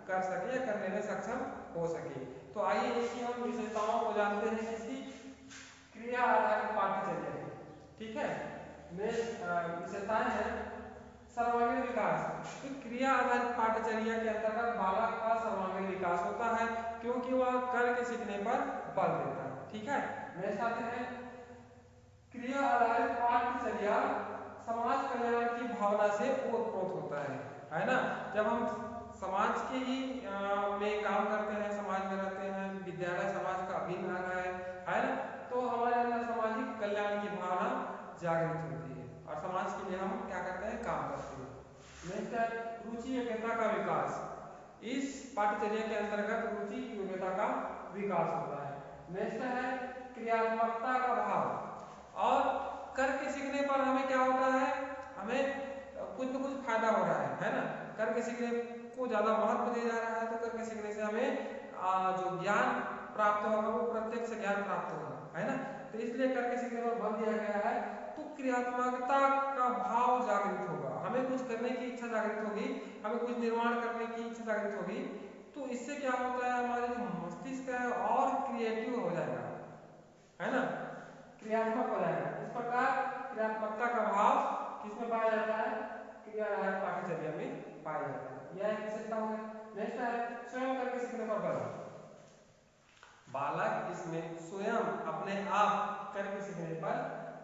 कर सके या करने में सक्षम हो सके। तो आइए एक ही हम विशेषताओं को जानते हैं किसी क्रिया आधारित पाठ्यचर्या की। ठीक है, विशेषताएं हैं सर्वांगीण विकास। तो क्रिया आधारित पाठ्यचर्या के अंतर्गत बालक का सर्वांगीण विकास होता है क्योंकि वह करके सीखने पर बल देता है। ठीक है, नेक्स्ट आते हैं, क्रिया आधारित पाठ्यचर्या समाज कल्याण की भावना से ओतप्रोत होता है ना। जब हम समाज के ही में काम करते हैं, समाज में रहते हैं, विद्यालय समाज का अभिन्न अंग है ना, तो हमारे अंदर सामाजिक कल्याण की भावना जागृत होती है और समाज के लिए हम क्या करते हैं, काम करते हैं। नेक्स्ट है रुचि योग्यता का विकास। इस पाठ्यचर्या के अंतर्गत रुचि योग्यता का विकास होता है। नेक्स्ट है क्रियात्मकता का भाव। और करके सीखने पर हमें क्या होता है, हमें कुछ न कुछ फायदा हो रहा है ना, करके सीखने को ज्यादा महत्व दिया जा रहा है, तो करके सीखने से हमें जो ज्ञान प्राप्त होगा वो प्रत्यक्ष ज्ञान प्राप्त होगा, है ना। तो इसलिए करके सीखने पर बल दिया गया है। तो क्रियात्मकता का भाव जागृत होगा, हमें कुछ करने की इच्छा जागृत होगी, हमें कुछ निर्माण करने की इच्छा जागृत होगी। तो इससे क्या होता है, हमारे जो मस्तिष्क है और क्रिएटिव हो जाएगा, है ना, क्रियात्मक हो जाएगा। इस प्रकार क्रियात्मकता का भाव किसमें पाया जाता है, क्रिया आधारित पाठ्यचर्या में पाया जाता है। यह एक विशेषता है। नेक्स्ट है स्वयं करके सीखने पर बल। बालक इसमें स्वयं अपने आप करके सीखने पर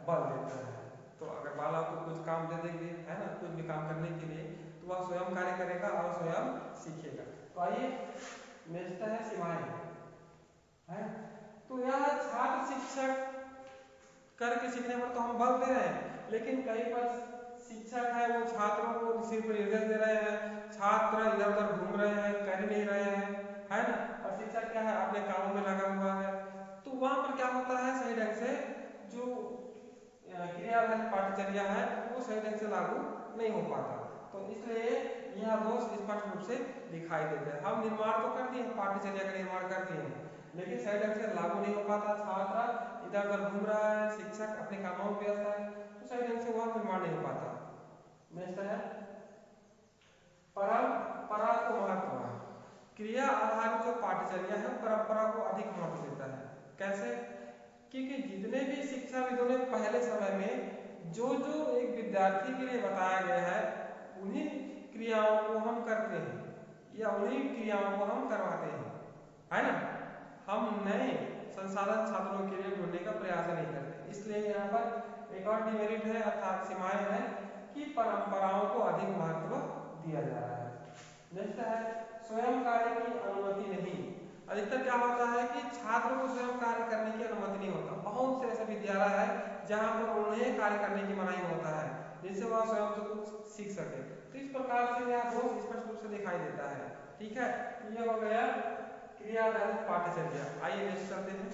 बल देता है। तो अगर बालक को कुछ काम दे देंगे, है ना, कुछ भी काम करने के लिए, तो वह स्वयं कार्य करेगा और स्वयं सीखेगा। तो आइए नेक्स्ट है सीमाएं, है। तो यह छात्र शिक्षक करके सीखने पर तो हम बल दे रहे हैं, लेकिन कहीं पर शिक्षक है वो छात्रों को सिर्फ निर्देश दे रहे हैं, छात्र इधर उधर घूम रहे हैं, कर नहीं रहे हैं, है ना, और शिक्षक क्या है अपने कामों में लगा हुआ है। तो वहां पर क्या होता है, सही ढंग से जो क्रिया आधारित पाठ्यचर्या है वो सही ढंग से लागू नहीं हो पाता। तो इसलिए यह दोष स्पष्ट रूप से दिखाई देते हैं। हम निर्माण तो करते हैं, पाठ्यचर्या का निर्माण करते हैं, लेकिन सही ढंग से लागू नहीं हो पाता। छात्र इधर उधर घूम रहा है, शिक्षक अपने कामों में व्यस्त है, तो सही ढंग से वह निर्माण नहीं हो पाता। नेक्स्ट है परंपरा को महत्व है। क्रिया आधारित जो पाठ्यचर्या है परंपरा को अधिक महत्व देता है। कैसे? क्योंकि जितने भी शिक्षाविदों ने पहले समय में जो जो एक विद्यार्थी के लिए बताया गया है उन्हीं क्रियाओं को हम करते हैं या उन्हीं क्रियाओं को हम करवाते हैं, है ना। हम नए संसाधन छात्रों के लिए ढूंढने का प्रयास नहीं करते। इसलिए यहाँ पर एक और डिमेरिट है अर्थात सीमाएं हैं कि परंपराओं को अधिक महत्व दिया जा रहा है। नेक्स्ट है स्वयं कार्य की अनुमति नहीं। अधिकतर क्या होता है कि छात्र को स्वयं कार्य करने की अनुमति नहीं होता। बहुत से ऐसे विद्यालय है जहाँ पर उन्हें कार्य करने की मनाही होता है जिससे वह स्वयं से कुछ सीख सके। तो इस प्रकार से यह दोष स्पष्ट रूप से दिखाई देता है। ठीक है, ये हो गया क्रिया आधारित पाठ्यचर्या। आइए नेक्स्ट करते हैं।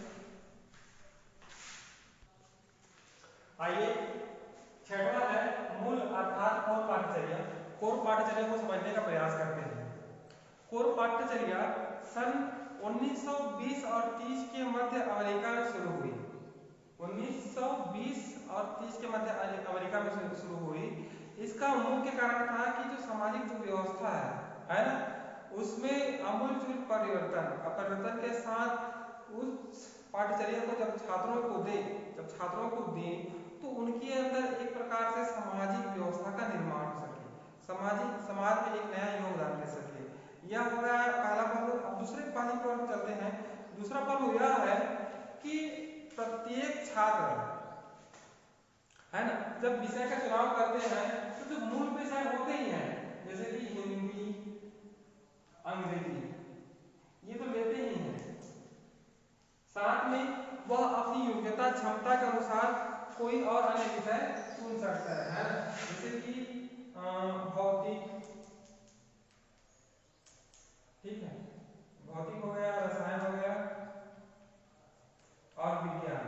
आइए छठवां है मूल अर्थात कोर पाठ्यचर्या। कोर पाठ्यचर्या को समझने का प्रयास करते हैं। कोर पाठ्यचर्या सन 1920 और 30 के मध्य अमेरिका में शुरू हुई। 1920 और 30 के मध्य अमेरिका में शुरू हुई। इसका मुख्य कारण था कि जो सामाजिक जो व्यवस्था है ना, उसमें आमूलचूल परिवर्तन के साथ उस पाठ्यचर्या को जब छात्रों को दें तो उनके अंदर एक प्रकार से सामाजिक व्यवस्था का निर्माण हो सके, समाज में एक नया योगदान दे सके। यह हो गया पहला पहलू। अब दूसरे पहलू पर हम चलते हैं। दूसरा पहलू यह है कि प्रत्येक छात्र है ना जब विषय का चुनाव करते हैं तो जो मूल विषय होते ही हैं जैसे कि हिंदी, अंग्रेजी, ये तो लेते ही हैं। साथ में वह अपनी योग्यता क्षमता के अनुसार कोई और अन्य विषय चुन सकता है ना, जैसे कि भौतिक, ठीक है, भौतिक हो गया, रसायन हो गया और विज्ञान,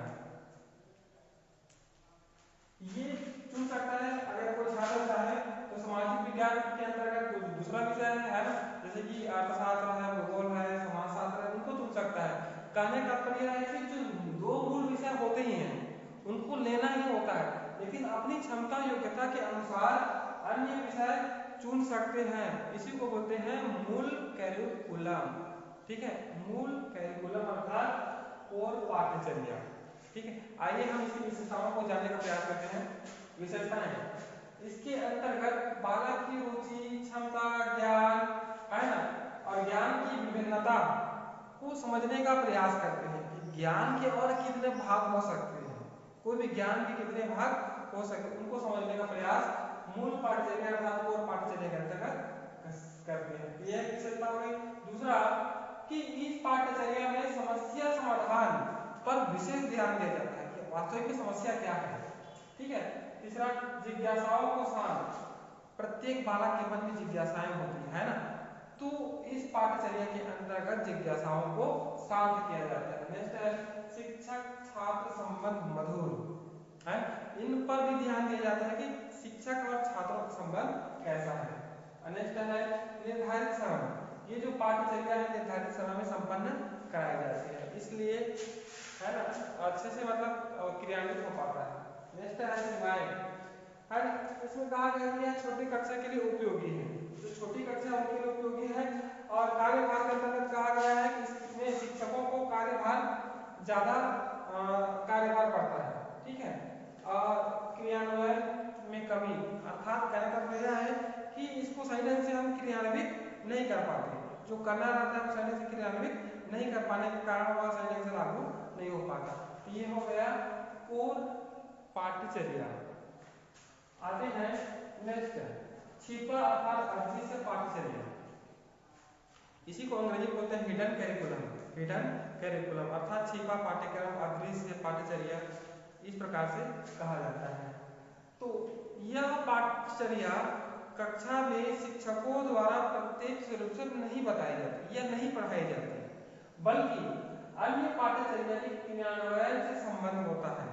ये चुन सकता है। अगर कोई छात्र चाहे तो सामाजिक विज्ञान के अंतर्गत कोई दूसरा विषय है ना, जैसे कि अर्थशास्त्र है, भूगोल है, समाजशास्त्र है, उनको चुन सकता है। कहने का तात्पर्य है कि जो दो मूल विषय होते ही हैं उनको लेना ही होता है, लेकिन अपनी क्षमता योग्यता के अनुसार अन्य विषय चुन सकते हैं। इसी को बोलते हैं मूल कैरिकुलम। ठीक है, मूल कैरिकुलम अर्थात कोर पाठ्यचर्या। ठीक है, आइए हम इसकी विशेषताओं को जानने का प्रयास करते हैं। विशेषताएं, इसके अंतर्गत बालक की रुचि, क्षमता, ज्ञान, है ना, और ज्ञान की विभिन्नता को समझने का प्रयास करते हैं कि ज्ञान के और कितने भाग हो सकते हैं, कोई भी ज्ञान के कितने भाग हो सकते हैं, उनको समझने का प्रयास मूल पाठ्यचर्या अर्थात कोर पाठ्यचर्या के अंतर्गत करते हैं। यह विशेषता हो गई। दूसरा कि इस पाठ्यचर्या में समस्या समाधान पर विशेष ध्यान दिया जाता है कि वास्तविक में समस्या क्या है। ठीक है। तीसरा, जिज्ञासाओं को शांत, प्रत्येक बालक के मन में जिज्ञासाएं होती है ना, तो इस पाठ्यचर्या के अंतर्गत जिज्ञासाओं को शांत किया जाता है। नेक्स्ट है शिक्षक छात्र संबंध मधुर, है, इन पर भी ध्यान दिया जाता है कि शिक्षक और छात्रों का संबंध कैसा है। नेक्स्ट है निर्धारित समय, ये जो पाठ्यचर्या है निर्धारित समय में संपन्न कराई जाती है, इसलिए है ना अच्छे से मतलब क्रियान्वित हो पाता है। नेक्स्ट है सीमाएं, है, इसमें कहा गया है छोटी कक्षा के लिए उपयोगी है, जो छोटी कक्षा उनके लिए उपयोगी है। और कार्यभार के अंतर्गत कहा गया है कि इसमें शिक्षकों को कार्यभार ज्यादा कार्यभार पड़ता है। ठीक है, और क्रियान्वयन में कमी, अर्थात कहने का मतलब यह है कि इसको सही ढंग से हम क्रियान्वित नहीं कर पाते, जो करना रहता है सही ढंग से क्रियान्वित नहीं कर पाने के कारण वह सही ढंग से लागू नहीं हो पाता। तो ये हो गया कोर पाठ्यचर्या। आते हैं नेक्स्ट छिपा अर्थात अदृश्य पाठ्यचर्या, इसी को अंग्रेजी में बोलते हैं हिडन कैरिकुलम। हिडन कैरिकुलम अर्थात छिपा पाठ्यक्रम, अदृश्य पाठ्यचर्या, इस प्रकार से कहा जाता है। तो यह पाठ्यचर्या कक्षा में शिक्षकों द्वारा प्रत्यक्ष रूप से नहीं बताई जाती या नहीं पढ़ाई जाती, बल्कि अन्य पाठ्यचर्या के क्रियान्वयन से संबंध होता है।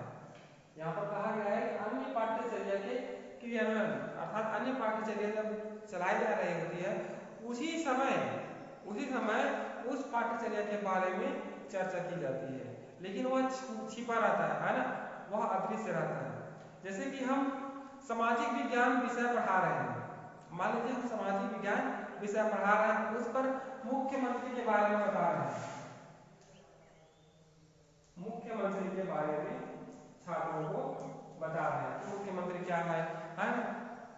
यहाँ पर कहा गया है कि अन्य पाठ्यचर्या के क्रियान्वयन अर्थात अन्य पाठ्यचर्या जब चलाई जा रही होती है उसी समय उस पाठ्यचर्या के बारे में चर्चा की जाती है, लेकिन वह छिपा रहता है ना, वह अदृश्य रहता है। जैसे कि हम सामाजिक विज्ञान विषय पढ़ा रहे हैं, मान लीजिए हम सामाजिक विज्ञान विषय पढ़ा रहे हैं, उस पर मुख्यमंत्री के बारे में बता रहे हैं, मुख्यमंत्री के बारे में छात्रों को बता रहे हैं कि मुख्यमंत्री क्या है ना,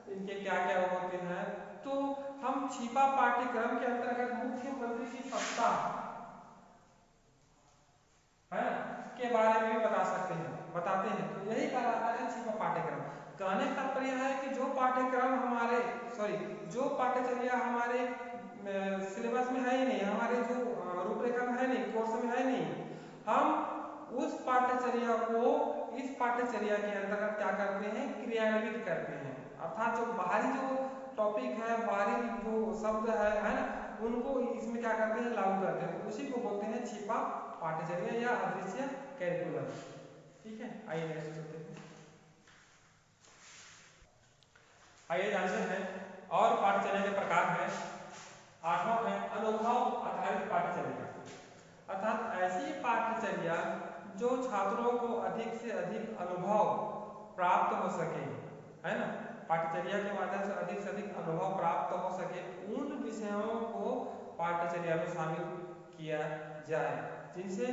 इनके क्या क्या होते हैं। तो हम छिपा पाठ्यक्रम के अंतर्गत मुख्यमंत्री की सत्ता है ना के बारे में भी बता सकते हैं, बताते हैं। तो यही कहलाता है छिपा पाठ्यक्रम। कहने का तात्पर्य है कि जो पाठ्यक्रम हमारे जो पाठ्यचर्या हमारे सिलेबस में है ही नहीं, हमारे जो रूपरेखा में है नहीं, कोर्स में है नहीं, हम उस पाठ्यचर्या को इस पाठ्यचर्या के अंतर्गत क्या करते हैं, क्रियान्वित करते हैं। अर्थात जो बाहरी जो टॉपिक है, बाहरी जो शब्द है ना, उनको इसमें क्या करते हैं, लागू करते हैं। उसी को बोलते हैं छिपा पाठ्यचर्या या अदृश्य कैरिकुलम। ठीक है, आइए नेक्स्ट चलते हैं। आइए जानते हैं और पाठ्यचर्या के प्रकार है। 8वां है अनुभव आधारित पाठ्यचर्या, अर्थात ऐसी पाठ्यचर्या जो छात्रों को अधिक से अधिक अनुभव प्राप्त हो सके, है ना, पाठ्यचर्या के माध्यम से अधिक अनुभव प्राप्त हो सके, उन विषयों को पाठ्यचर्या में शामिल किया जाए जिनसे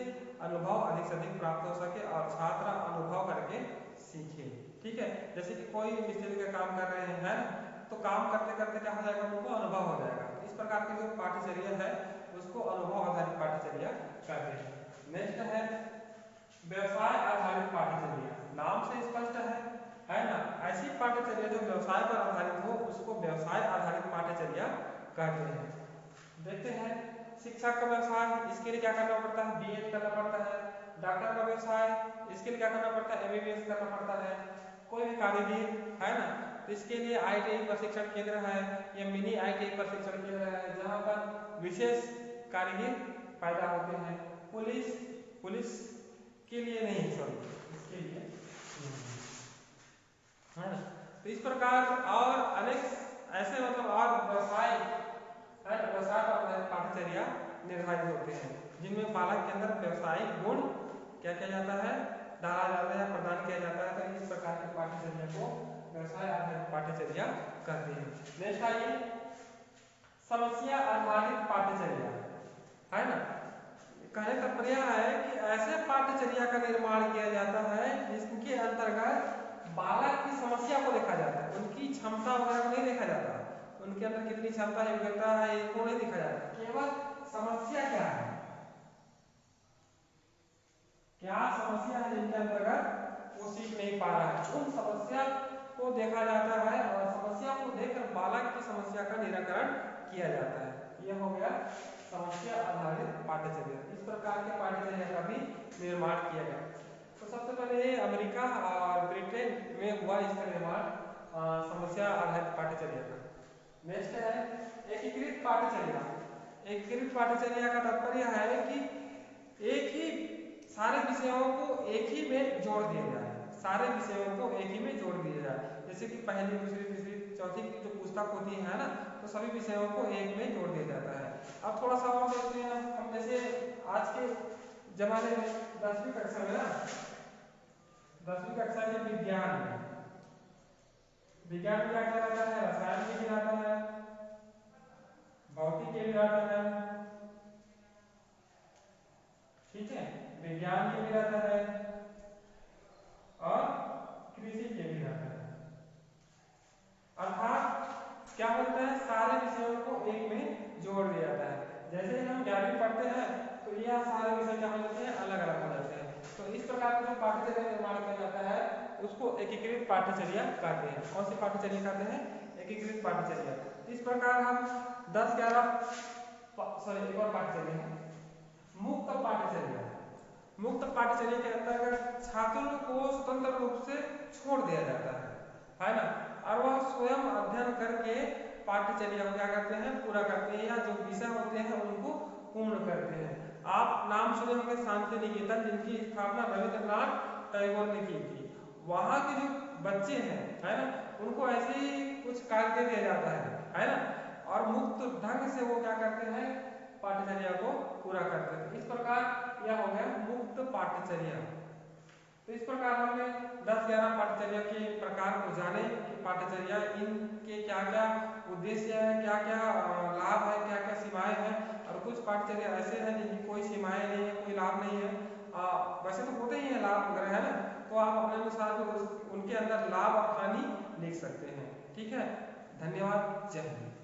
अनुभव अधिक से अधिक प्राप्त हो सके और छात्र अनुभव करके सीखे। ठीक है, जैसे कि कोई मिस्त्री का काम कर रहे हैं तो काम करते करते क्या हो जाएगा, उनको अनुभव हो जाएगा। तो इस प्रकार की जो पाठ्यचर्या है उसको अनुभव आधारित पाठ्यचर्या कहते हैं। नेक्स्ट है व्यवसाय आधारित पाठ्यचर्या। नाम से स्पष्ट है ना, ऐसी पाठ्यचर्या जो व्यवसाय पर आधारित हो उसको व्यवसाय आधारित पाठ्यचर्या कहते हैं। देखते हैं शिक्षक का व्यवसाय, इसके लिए क्या करना पड़ता है, बीएड करना पड़ता है। डॉक्टर का व्यवसाय, इसके लिए क्या करना पड़ता है, एमबीबीएस करना पड़ता है। कोई भी कारीगर है ना, तो इसके लिए आईटीआई प्रशिक्षण केंद्र है या मिनी आईटीआई प्रशिक्षण केंद्र है जहाँ पर विशेष कारीगर पैदा होते हैं। पुलिस के लिए नहीं, इसके लिए है ना। तो इस प्रकार और अनेक ऐसे और व्यवसाय है, व्यवसाय पर पाठ्यचर्या निर्धारित होते हैं जिनमें बालक के अंदर व्यवसायिक गुण क्या किया जाता है, डाला जाता है, प्रदान किया जाता है। तो इस प्रकार की पाठ्यचर्या को व्यवसाय आधारित पाठ्यचर्या कहते हैं। नेक्स्ट आइए समस्या आधारित पाठ्यचर्या, है ना। कहने का तात्पर्य है कि ऐसे पाठ्यचर्या का निर्माण किया जाता है जिसके अंतर्गत बालक की समस्या को देखा जाता है, उनकी क्षमता वगैरह को नहीं देखा जाता, उनके अंदर कितनी क्षमता है, योग्यता है, इनको नहीं देखा जाता, केवल समस्या क्या है, क्या समस्या है जिनके अंतर्गत वो सीख नहीं पा रहा है, उन समस्या को देखा जाता है और समस्या को देखकर बालक की समस्या का निराकरण किया जाता है। यह हो गया समस्या आधारित पाठ्यचर्या। इस प्रकार के पाठ्यचर्या का भी निर्माण किया गया। तो सबसे पहले अमेरिका और ब्रिटेन में हुआ इसका निर्माण समस्या आधारित पाठ्यचर्या का। नेक्स्ट है एकीकृत पाठ्यचर्या। एकीकृत पाठ्यचर्या का तात्पर्य है कि एक ही सारे विषयों को एक ही में जोड़ दिया जाए, सारे विषयों को एक ही में जोड़ दिया जाए। जैसे कि पहली, दूसरी, तीसरी, चौथी की जो पुस्तक होती है ना, तो सभी विषयों को एक में जोड़ दिया जाता है। अब थोड़ा सा और देखते हैं हम, जैसे आज के जमाने में 10वीं कक्षा में ना, 10वीं कक्षा में विज्ञान में क्या क्या रहता है, रसायन के भी आता है, भौतिक के भी आता है, ठीक है, विज्ञान के भी रहता है और कृषि के भी रहता है। अर्थात क्या होता है, सारे विषयों को एक में जोड़ दिया जाता है। जैसे ही हम 11वीं पढ़ते हैं तो यह सारे विषय क्या हो जाते हैं, अलग अलग हो जाते हैं। तो इस प्रकार का जो पाठ्यचर्या निर्माण किया जाता है उसको एकीकृत पाठ्यचर्या कहते हैं। कौन सी पाठ्यचर्या कहते हैं, एकीकृत पाठ्यचर्या। इस प्रकार हम 10-11 एक और पाठ्यचर्या है मुक्त पाठ्यचर्या। मुक्त पाठ्यचर्या के अंतर्गत छात्रों को स्वतंत्र रूप से छोड़ दिया जाता है ना, और वह स्वयं अध्ययन करके पाठ्यचर्या को क्या करते हैं, पूरा करते हैं, या जो विषय होते हैं उनको पूर्ण करते हैं। आप नाम सुने होंगे शांति निकेतन, जिनकी स्थापना रविंद्रनाथ टैगोर ने की थी। वहाँ के जो बच्चे हैं, है ना, उनको ऐसे ही कुछ कार्य दे दिया जाता है ना, और मुक्त ढंग से वो क्या करते हैं, पाठ्यचर्या को पूरा करते हैं। इस प्रकार यह हो गया मुक्त पाठ्यचर्या। तो इस प्रकार हमने 10-11 पाठ्यचर्या के प्रकार को जाने कि पाठ्यचर्या इनके क्या क्या उद्देश्य है, क्या क्या लाभ है, क्या क्या सीमाएं हैं। कुछ पाठचर्या ऐसे हैं जिनकी कोई सीमाएं नहीं है, कोई लाभ नहीं है। वैसे तो होते ही हैं लाभ वगैरह, है ना, तो आप अपने अनुसार उनके अंदर लाभ और हानि लिख सकते हैं। ठीक है, धन्यवाद, जय हिंद।